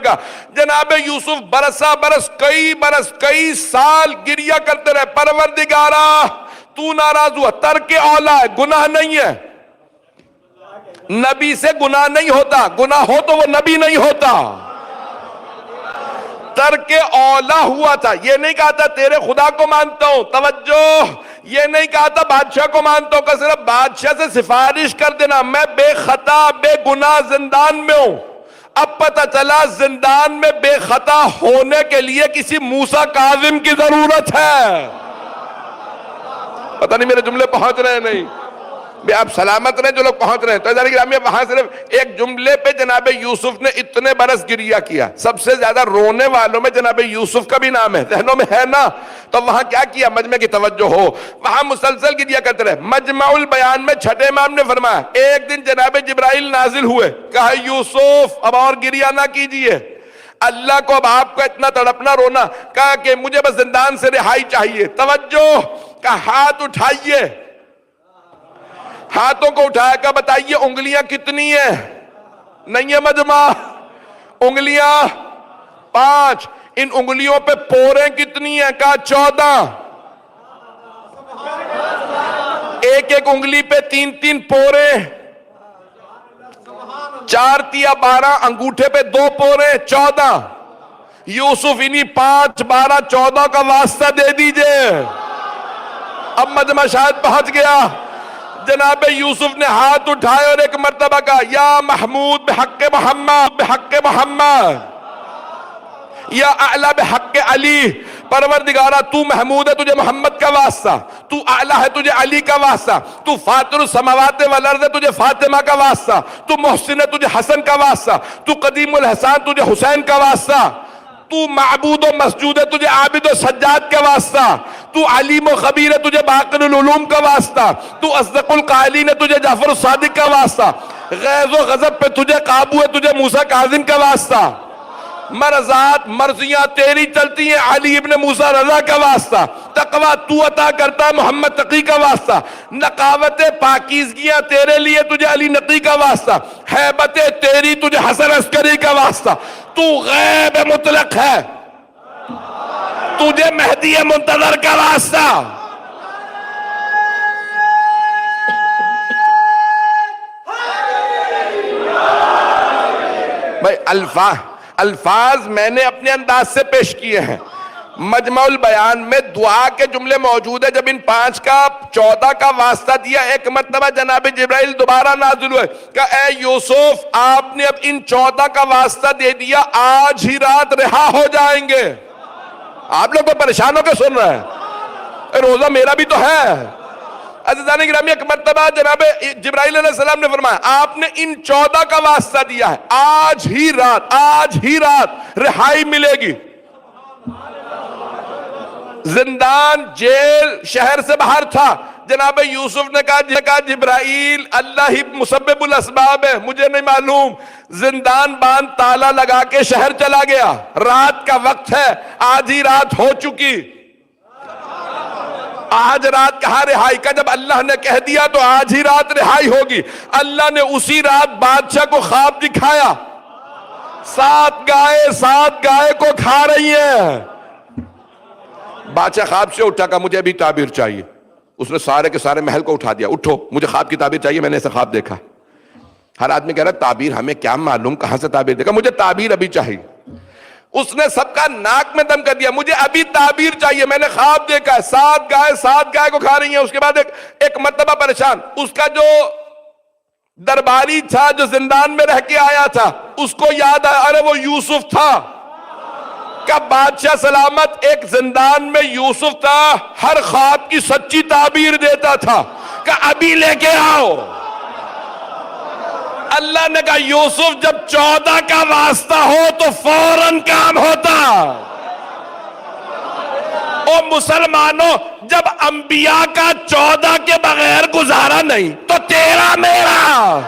گا. جناب یوسف برس کئی سال گریہ کرتے رہے, پروردگارا تو ناراض ہوا. ترک اولا ہے, گناہ نہیں ہے. نبی سے گناہ نہیں ہوتا, گناہ ہو تو وہ نبی نہیں ہوتا. ترک اولا ہوا تھا. یہ نہیں کہا تھا تیرے خدا کو مانتا ہوں, توجہ, یہ نہیں کہا تھا بادشاہ کو مانتا ہوں, کہ صرف بادشاہ سے سفارش کر دینا, میں بے خطا بے گناہ زندان میں ہوں. اب پتہ چلا زندان میں بے خطا ہونے کے لیے کسی موسیٰ کاظم کی ضرورت ہے. پتہ نہیں میرے جملے پہنچ رہے ہیں نہیں, آپ سلامت رہے جو لوگ پہنچ رہے ہیں. تو وہاں صرف ایک جملے پہ جناب یوسف نے اتنے برس گریہ کیا. سب سے زیادہ رونے والوں میں جناب یوسف کا بھی نام ہے, ذہنوں میں ہے نا. تو وہاں کیا کیا, مجمع کی توجہ ہو, وہاں مسلسل گریہ کرتے رہے. مجمع البیان میں چھٹے امام نے فرمایا ایک دن جناب جبرائیل نازل ہوئے, کہا یوسف اب اور گریہ نہ کیجئے, اللہ کو اب آپ کا اتنا تڑپنا رونا. کہا کہ مجھے بس زندان سے رہائی چاہیے. توجہ, کہا ہاتھ اٹھائیے. ہاتھوں کو اٹھایا, کہا بتائیے انگلیاں کتنی ہیں. نہیں ہے مجمع, انگلیاں 5. ان انگلیوں پہ پوریں کتنی ہیں, کہا 14. ایک ایک انگلی پہ 3 پوریں, 4 تیا 12, انگوٹھے پہ 2 پوریں, 14. یوسف انہی 5 12 14 کا واسطہ دے دیجئے. اب مجمع شاید پہنچ گیا. جناب یوسف نے ہاتھ اٹھائے اور ایک مرتبہ کہا یا محمود بحق محمد, بحق محمد, یا اعلی بحق علی. پروردگارہ تو محمود ہے, تجھے محمد کا واسطہ. تو اعلی ہے, تجھے علی کا واسطہ. تو فاطر السماوات والارض ہے, تجھے فاطمہ کا واسطہ. تو محسن ہے, تجھے حسن کا واسطہ. تو قدیم الحسان, تجھے حسین کا واسطہ. تو معبود و مسجود ہے, تجھے عابد و سجاد کا واسطہ. تو علیم و خبیر ہے, تجھے باقر العلوم کا واسطہ. تو اصدق القائلین ہے, تجھے جعفر الصادق کا واسطہ. غیظ و غضب پہ تجھے قابو ہے, تجھے موسیٰ کاظم کا واسطہ. مرضات مرضیاں تیری چلتی ہیں, علی ابن موسیٰ رضا کا واسطہ. تقوی تو عطا کرتا ہے, محمد تقی کا واسطہ. نقاوت پاکیزگیاں تیرے لیے, تجھے علی نقی کا واسطہ. ہیبت تیری, تجھے حسن عسکری کا واسطہ. تو غیب مطلق ہے, تجھے مہدی منتظر کا واسطہ. بھائی الفاظ میں نے اپنے انداز سے پیش کیے ہیں. مجمع البیان میں دعا کے جملے موجود ہیں. جب ان 5 کا 14 کا واسطہ دیا, ایک مرتبہ جناب جبرائیل دوبارہ نازل ہوئے, کہ اے یوسف آپ نے اب ان 14 کا واسطہ دے دیا, آج ہی رات رہا ہو جائیں گے. آپ لوگ تو پریشان ہو کے سن رہے ہیں, روزہ میرا بھی تو ہے. عزیزان گرامی, ایک مرتبہ جناب جبرائیل علیہ السلام نے فرمایا آپ نے ان 14 کا واسطہ دیا ہے, آج ہی رات رہائی ملے گی. زندان, جیل, شہر سے باہر تھا. جناب یوسف نے کہا جبرائیل اللہ ہی مسبب الاسباب ہے, مجھے نہیں معلوم. زندان باندھ تالا لگا کے شہر چلا گیا. رات کا وقت ہے, آج ہی رات ہو چکی. آج رات کہاں رہائی کا, جب اللہ نے کہہ دیا تو آج ہی رات رہائی ہوگی. اللہ نے اسی رات بادشاہ کو خواب دکھایا, 7 گائے کو کھا رہی ہیں. بادشاہ خواب سے اٹھا, کہا مجھے ابھی تعبیر چاہیے. اس نے سارے کے سارے محل کو اٹھا دیا, اٹھو مجھے خواب کی تعبیر چاہیے, میں نے ایسا خواب دیکھا. ہر آدمی کہہ رہا ہے تعبیر, ہمیں کیا معلوم کہاں سے تعبیر دیکھا, مجھے تعبیر ابھی چاہیے. اس نے سب کا ناک میں دم کر دیا, مجھے ابھی تعبیر چاہیے, میں نے خواب دیکھا ہے 7 گائے کو کھا رہی ہیں. اس کے بعد ایک مرتبہ پریشان, اس کا جو درباری تھا جو زندان میں رہ کے آیا تھا, اس کو یاد آیا, ارے وہ یوسف تھا. کہ بادشاہ سلامت ایک زندان میں یوسف تھا, ہر خواب کی سچی تعبیر دیتا تھا, کہ ابھی لے کے آؤ. اللہ نے کہا یوسف جب 14 کا واسطہ ہو تو فوراً کام ہوتا. او مسلمانوں, جب انبیاء کا 14 کے بغیر گزارا نہیں تو تیرا میرا